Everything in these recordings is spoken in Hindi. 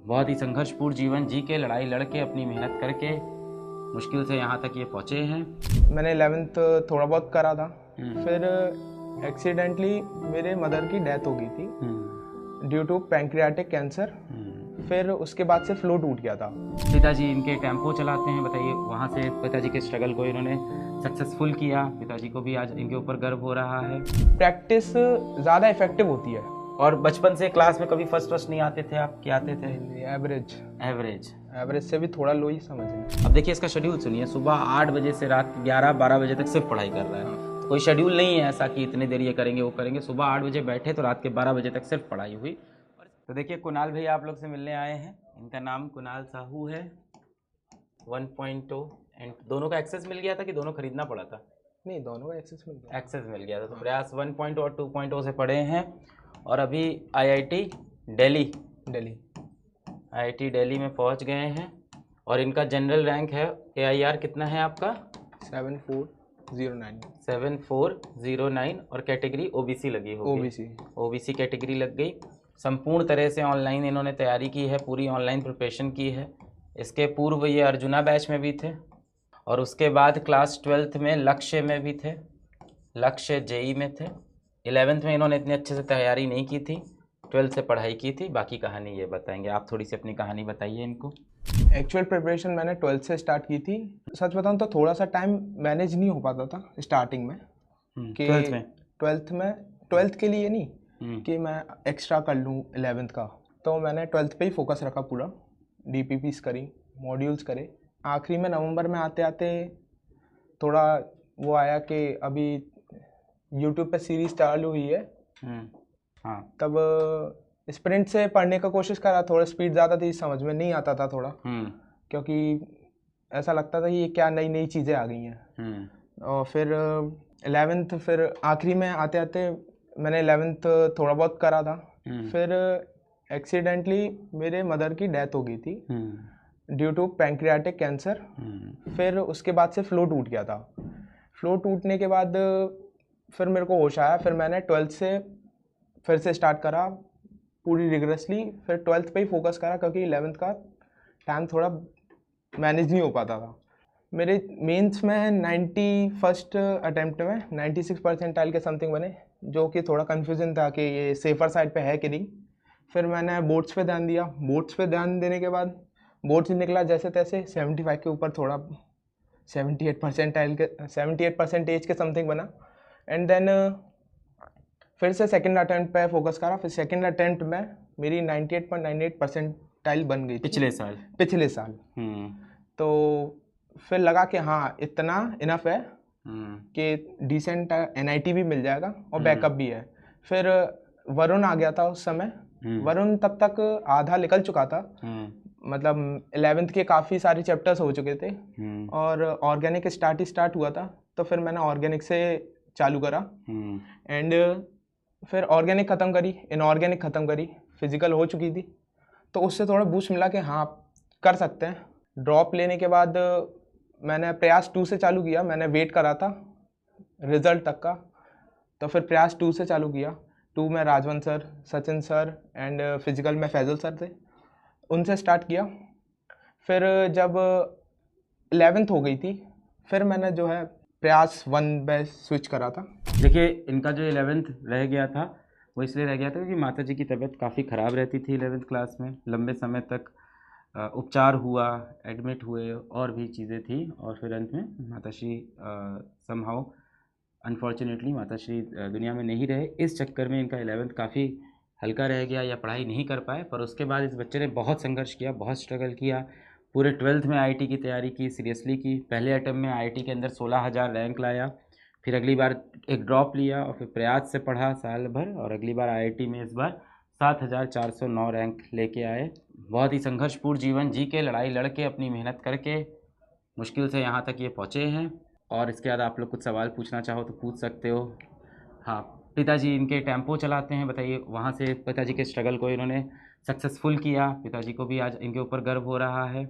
बहुत ही संघर्षपूर्ण जीवन जी के, लड़ाई लड़के, अपनी मेहनत करके मुश्किल से यहाँ तक ये पहुँचे हैं। मैंने 11th थोड़ा बहुत करा था, फिर एक्सीडेंटली मेरे मदर की डेथ हो गई थी ड्यू टू पैंक्रियाटिक कैंसर। फिर उसके बाद से फ्लो टूट गया था। पिताजी इनके टेम्पो चलाते हैं, बताइए वहाँ से पिताजी के स्ट्रगल को इन्होंने सक्सेसफुल किया। पिताजी को भी आज इनके ऊपर गर्व हो रहा है। प्रैक्टिस ज़्यादा इफेक्टिव होती है। और बचपन से क्लास में कभी फर्स्ट नहीं आते थे आप? क्या आते थे? एवरेज से भी थोड़ा लो ही समझें। अब देखिए इसका शेड्यूल सुनिए, सुबह 8 बजे से रात 11-12 बजे तक सिर्फ पढ़ाई कर रहा है। तो कोई शेड्यूल नहीं है ऐसा कि इतने देर ये करेंगे वो करेंगे। सुबह 8 बजे बैठे तो रात के 12 बजे तक सिर्फ पढ़ाई हुई। तो देखिए कुणाल भैया आप लोग से मिलने आए हैं। इनका नाम कुणाल साहू है। 1.0 एंड दोनों का एक्सेस मिल गया था कि दोनों खरीदना पड़ा था? नहीं, दोनों का एक्सेस मिल गया था। तो प्रयास 1.0 और 2.0 से पढ़े हैं और अभी आईआईटी दिल्ली में पहुंच गए हैं। और इनका जनरल रैंक है AIR कितना है आपका? 7409 और कैटेगरी OBC लगी होगी। OBC कैटेगरी लग गई। संपूर्ण तरह से ऑनलाइन इन्होंने तैयारी की है, पूरी ऑनलाइन प्रिपरेशन की है। इसके पूर्व ये अर्जुना बैच में भी थे और उसके बाद क्लास 12th में लक्ष्य में भी थे, लक्ष्य JEE में थे। 11th में इन्होंने इतने अच्छे से तैयारी नहीं की थी, 12th से पढ़ाई की थी। बाकी कहानी ये बताएंगे। आप थोड़ी सी अपनी कहानी बताइए इनको। एक्चुअल प्रिपरेशन मैंने 12th से स्टार्ट की थी। सच बताऊं तो थोड़ा सा टाइम मैनेज नहीं हो पाता था स्टार्टिंग में। 12th के लिए नहीं कि मैं एक्स्ट्रा कर लूँ 11th का। तो मैंने 12th पे ही फोकस रखा पूरा। DPPs करी, मॉड्यूल्स करे। आखिरी में नवंबर में आते आते थोड़ा वो आया कि अभी YouTube पे सीरीज चालू हुई है। हाँ। तब स्प्रिंट से पढ़ने का कोशिश करा। थोड़ा स्पीड ज़्यादा थी, समझ में नहीं आता था थोड़ा, क्योंकि ऐसा लगता था ये क्या नई नई चीज़ें आ गई हैं। और फिर 11th फिर आखिरी में आते आते मैंने 11th थोड़ा बहुत करा था। फिर एक्सीडेंटली मेरे मदर की डेथ हो गई थी ड्यू टू पैंक्रियाटिक कैंसर। फिर उसके बाद से फ्लो टूट गया था। फ्लो टूटने के बाद फिर मेरे को होश आया। फिर मैंने 12th से फिर से स्टार्ट करा पूरी रिगरसली। फिर 12th पे ही फोकस करा क्योंकि 11th का टाइम थोड़ा मैनेज नहीं हो पाता था। मेरे मेंस में 91st अटैम्प्ट में 96 परसेंटाइल के समथिंग बने, जो कि थोड़ा कन्फ्यूजन था कि ये सेफ़र साइड पे है कि नहीं। फिर मैंने बोर्ड्स पे ध्यान दिया। बोर्ड्स पे ध्यान देने के बाद बोर्ड्स निकला जैसे तैसे 75 के ऊपर, थोड़ा 78 परसेंटेज के समथिंग बना। एंड देन फिर से सेकंड अटेम्प्ट पे फोकस करा। फिर सेकंड अटेम्प्ट में मेरी 98.98 परसेंटाइल बन गई पिछले साल। तो फिर लगा कि हाँ इतना इनफ है कि डिसेंट NIT भी मिल जाएगा और बैकअप भी है। फिर वरुण आ गया था उस समय। वरुण तब तक आधा निकल चुका था, मतलब 11th के काफ़ी सारे चैप्टर्स हो चुके थे और ऑर्गेनिक स्टार्ट हुआ था। तो फिर मैंने ऑर्गेनिक से चालू करा एंड फिर ऑर्गेनिक ख़त्म करी, इनऑर्गेनिक ख़त्म करी, फिजिकल हो चुकी थी। तो उससे थोड़ा बूस्ट मिला कि हाँ कर सकते हैं। ड्रॉप लेने के बाद मैंने प्रयास 2 से चालू किया। मैंने वेट करा था रिज़ल्ट तक का, तो फिर प्रयास 2 से चालू किया। 2 में Rajvan sir, Sachin sir and physical में फैजल सर थे, उनसे स्टार्ट किया। फिर जब 11th हो गई थी फिर मैंने जो है प्रयास 1 में स्विच करा था। देखिए इनका जो 11th रह गया था वो इसलिए रह गया था क्योंकि माता जी की तबीयत काफ़ी ख़राब रहती थी 11th क्लास में। लंबे समय तक उपचार हुआ, एडमिट हुए और भी चीज़ें थी। और फिर अंत में माताश्री समहाउ अनफॉर्चुनेटली माताश्री दुनिया में नहीं रहे। इस चक्कर में इनका 11th काफ़ी हल्का रह गया या पढ़ाई नहीं कर पाए। पर उसके बाद इस बच्चे ने बहुत संघर्ष किया, बहुत स्ट्रगल किया। पूरे 12th में IIT की तैयारी की, सीरियसली की। पहले अटेम्प्ट में IIT के अंदर 16,000 रैंक लाया। फिर अगली बार एक ड्रॉप लिया और फिर प्रयास से पढ़ा साल भर और अगली बार IIT में इस बार 7,409 रैंक लेके आए। बहुत ही संघर्षपूर्ण जीवन जी के, लड़ाई लड़के, अपनी मेहनत करके मुश्किल से यहाँ तक ये पहुँचे हैं। और इसके बाद आप लोग कुछ सवाल पूछना चाहो तो पूछ सकते हो। हाँ, पिताजी इनके टेम्पो चलाते हैं, बताइए वहाँ से पिताजी के स्ट्रगल को इन्होंने सक्सेसफुल किया। पिताजी को भी आज इनके ऊपर गर्व हो रहा है।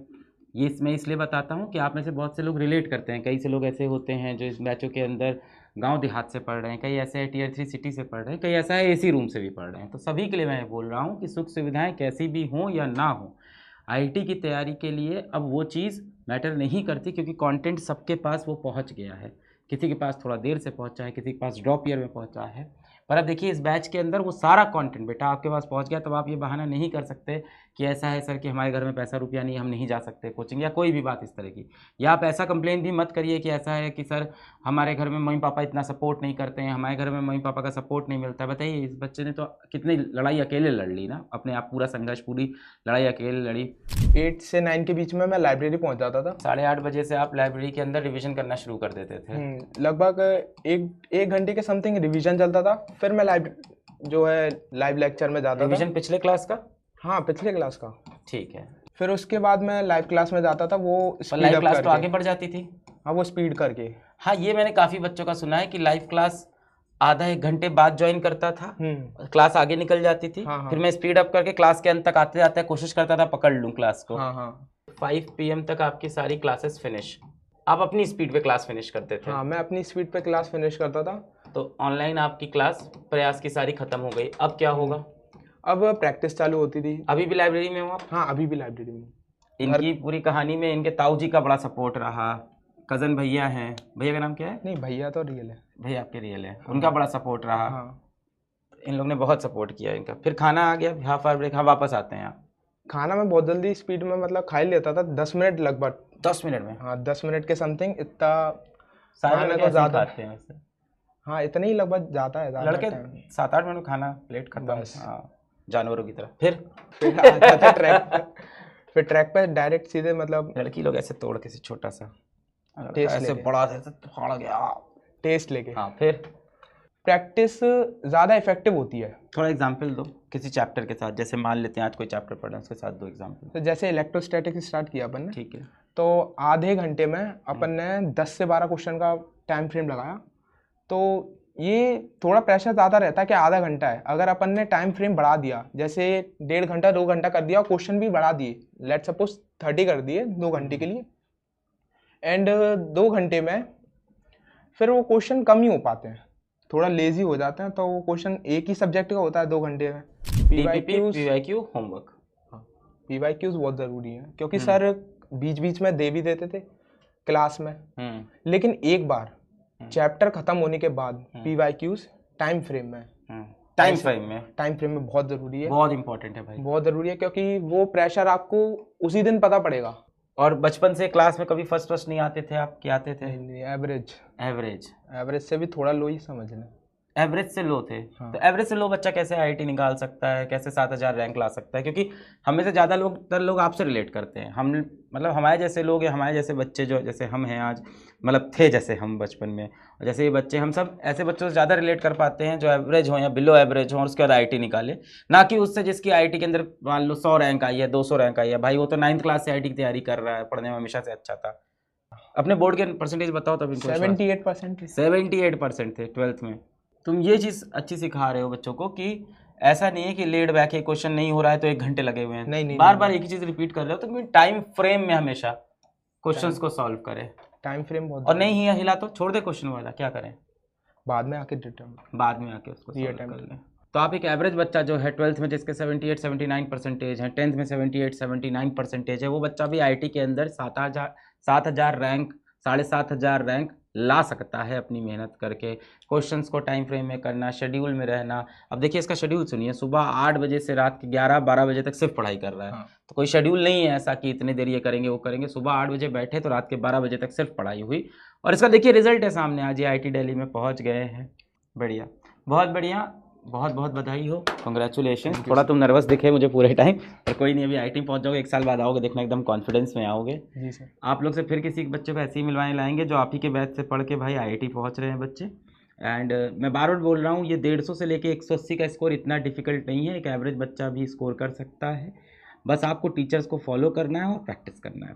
ये मैं इसलिए बताता हूँ कि आप में से बहुत से लोग रिलेट करते हैं। कई से लोग ऐसे होते हैं जो इस बैचों के अंदर गांव देहात से पढ़ रहे हैं, कई ऐसे है Tier 3 सिटी से पढ़ रहे हैं, कई ऐसा है AC रूम से भी पढ़ रहे हैं। तो सभी के लिए मैं बोल रहा हूँ कि सुख सुविधाएं कैसी भी हों या ना हो, आईआईटी की तैयारी के लिए अब वो चीज़ मैटर नहीं करती, क्योंकि कंटेंट सबके पास वो पहुंच गया है। किसी के पास थोड़ा देर से पहुंचा है, किसी के पास ड्रॉप ईयर में पहुंचा है, पर अब देखिए इस बैच के अंदर वो सारा कंटेंट बेटा आपके पास पहुंच गया। तब आप ये बहाना नहीं कर सकते कि ऐसा है सर कि हमारे घर में पैसा रुपया नहीं, हम नहीं जा सकते कोचिंग, या कोई भी बात इस तरह की। या आप ऐसा कंप्लेन भी मत करिए कि ऐसा है कि सर हमारे घर में मम्मी पापा इतना सपोर्ट नहीं करते हैं, हमारे घर में मम्मी पापा का सपोर्ट नहीं मिलता है। बताइए इस बच्चे ने तो कितनी लड़ाई अकेले लड़ ली ना, अपने आप पूरा संघर्ष, पूरी लड़ाई अकेले लड़ी। 8 से 9 के बीच में मैं लाइब्रेरी पहुंच जाता था। 8:30 बजे से आप लाइब्रेरी के अंदर रिविजन करना शुरू कर देते थे। लगभग एक घंटे के समथिंग रिविजन चलता था। फिर मैं लाइव लेक्चर में जाता था। रिविजन पिछले क्लास का? हाँ, पिछले क्लास का। ठीक है। फिर उसके बाद मैं लाइव क्लास में जाता था। वो लाइव क्लास तो आगे बढ़ जाती थी। हाँ, वो स्पीड करके। हाँ, ये मैंने काफ़ी बच्चों का सुना है कि लाइव क्लास आधा एक घंटे बाद ज्वाइन करता था, क्लास आगे निकल जाती थी। हाँ, फिर मैं स्पीड अप करके क्लास के अंत तक आते जाते कोशिश करता था पकड़ लूँ क्लास को। हाँ। 5 PM तक आपकी सारी क्लासेस फिनिश। आप अपनी स्पीड पे क्लास फिनिश करते थे? हाँ, मैं अपनी स्पीड पे क्लास फिनिश करता था। तो ऑनलाइन आपकी क्लास प्रयास की सारी खत्म हो गई, अब क्या होगा? अब प्रैक्टिस चालू होती थी। अभी भी लाइब्रेरी में हो आप? हाँ, अभी भी लाइब्रेरी में। इनकी पूरी कहानी में इनके ताऊ जी का बड़ा सपोर्ट रहा, कज़न भैया हैं, भैया का नाम क्या है? नहीं, भैया तो रियल है। भैया आपके रियल है। हाँ। उनका बड़ा सपोर्ट रहा। हाँ। इन लोग ने बहुत सपोर्ट किया इनका। फिर खाना आ गया, हाफ आवर ब्रेक, हाँ वापस आते हैं आप? खाना मैं बहुत जल्दी स्पीड में मतलब खा ही लेता था, 10 मिनट लगभग। 10 मिनट में? हाँ, 10 मिनट के समथिंग इतना। सारे लोग ज़्यादा खाते हैं वैसे। हाँ, इतना ही लगभग जाता है लड़के 7-8 मिनट खाना प्लेट खत्म। हाँ, जानवरों की तरह। फिर आता था ट्रैक। फिर ट्रैक पे डायरेक्ट सीधे मतलब लड़की लोग ऐसे तोड़ के छोटा सा टेस्ट ऐसे बड़ा से फाड़ गया टेस्ट लेके। हाँ, फिर प्रैक्टिस ज़्यादा इफेक्टिव होती है। थोड़ा एग्जांपल दो किसी चैप्टर के साथ, जैसे मान लेते हैं आज कोई चैप्टर पढ़ रहे हैं, उसके साथ दो एग्जांपल। तो जैसे इलेक्ट्रोस्टैटिक स्टार्ट किया अपन ने। ठीक है। तो आधे घंटे में अपन ने 10 से 12 क्वेश्चन का टाइम फ्रेम लगाया। तो ये थोड़ा प्रेशर ज़्यादा रहता है कि आधा घंटा है। अगर अपन ने टाइम फ्रेम बढ़ा दिया, जैसे 1.5 घंटा 2 घंटा कर दिया और क्वेश्चन भी बढ़ा दिए, लेट सपोज 30 कर दिए 2 घंटे के लिए, एंड 2 घंटे में फिर वो क्वेश्चन कम ही हो पाते हैं, थोड़ा लेजी हो जाते हैं। तो वो क्वेश्चन एक ही सब्जेक्ट का होता है 2 घंटे में। PYQ homework. पीवाईक्यूज बहुत ज़रूरी है, क्योंकि सर बीच बीच में दे भी देते थे क्लास में, लेकिन एक बार चैप्टर खत्म होने के बाद पीवाईक्यूज टाइम फ्रेम में बहुत ज़रूरी है, बहुत इंपॉर्टेंट है भाई, बहुत ज़रूरी है, क्योंकि वो प्रेशर आपको उसी दिन पता पड़ेगा। और बचपन से क्लास में कभी फर्स्ट नहीं आते थे आप? क्या आते थे? एवरेज से भी थोड़ा लो ही समझ लें। एवरेज से लो थे। हाँ। तो एवरेज से लो बच्चा कैसे आईआईटी निकाल सकता है, कैसे 7000 रैंक ला सकता है? क्योंकि हमें से ज़्यादा लोग आपसे रिलेट करते हैं। हम मतलब हमारे जैसे लोग या हमारे जैसे बच्चे जो जैसे हम हैं आज, मतलब थे जैसे हम बचपन में, और जैसे ये बच्चे, हम सब ऐसे बच्चों से ज़्यादा रिलेट कर पाते हैं जो एवरेज हो या बिलो एवरेज हो, और उसके बाद आईआईटी निकाले, ना कि उससे जिसकी आईआईटी के अंदर मान लो 100 रैंक आई है, 200 रैंक आई है। भाई वो तो 9th क्लास से आईआईटी की तैयारी कर रहा है, पढ़ने में हमेशा से अच्छा था। अपने बोर्ड के परसेंटेज बताओ तब। 78% थे 12th में। तुम ये चीज़ अच्छी सिखा रहे हो बच्चों को कि ऐसा नहीं है कि लेड बैक है, क्वेश्चन नहीं हो रहा है तो 1 घंटे लगे हुए हैं। नहीं, बार बार एक ही चीज़ रिपीट कर रहे हो, तो टाइम फ्रेम में हमेशा क्वेश्चंस को सॉल्व करें। टाइम फ्रेम बहुत, और नहीं ही हिला तो छोड़ दे क्वेश्चन वाला, क्या करें? बाद में आके उसको सॉल्व कर लें। तो आप एक एवरेज बच्चा जो है 12th में जिसके 78-79 परसेंटेज है, 10th में 78-79 परसेंटेज है, वो बच्चा भी आईआईटी के अंदर 7,000 रैंक, 7,500 रैंक ला सकता है अपनी मेहनत करके। क्वेश्चंस को टाइम फ्रेम में करना, शेड्यूल में रहना। अब देखिए इसका शेड्यूल सुनिए, सुबह 8 बजे से रात के 11-12 बजे तक सिर्फ पढ़ाई कर रहा है। हाँ। तो कोई शेड्यूल नहीं है ऐसा कि इतने देर ये करेंगे वो करेंगे। सुबह 8 बजे बैठे तो रात के 12 बजे तक सिर्फ पढ़ाई हुई, और इसका देखिए रिजल्ट है सामने। आज ये आईआईटी दिल्ली में पहुँच गए हैं। बढ़िया, बहुत बढ़िया, बहुत बहुत बधाई हो, कॉन्ग्रेचुलेशन। थोड़ा तुम नर्वस दिखे मुझे पूरे टाइम, पर कोई नहीं, अभी आईआईटी पहुंच जाओगे, 1 साल बाद आओगे, देखना एकदम कॉन्फिडेंस में आओगे। जी सर। आप लोग से फिर किसी बच्चे को ऐसे ही मिलवाने लाएंगे जो आप ही के बैच से पढ़ के भाई आईआईटी पहुंच रहे हैं बच्चे। एंड मैं बार बार बोल रहा हूँ, ये 150 से लेके 180 का स्कोर इतना डिफिकल्ट नहीं है, एक एवरेज बच्चा भी स्कोर कर सकता है। बस आपको टीचर्स को फॉलो करना है और प्रैक्टिस करना है।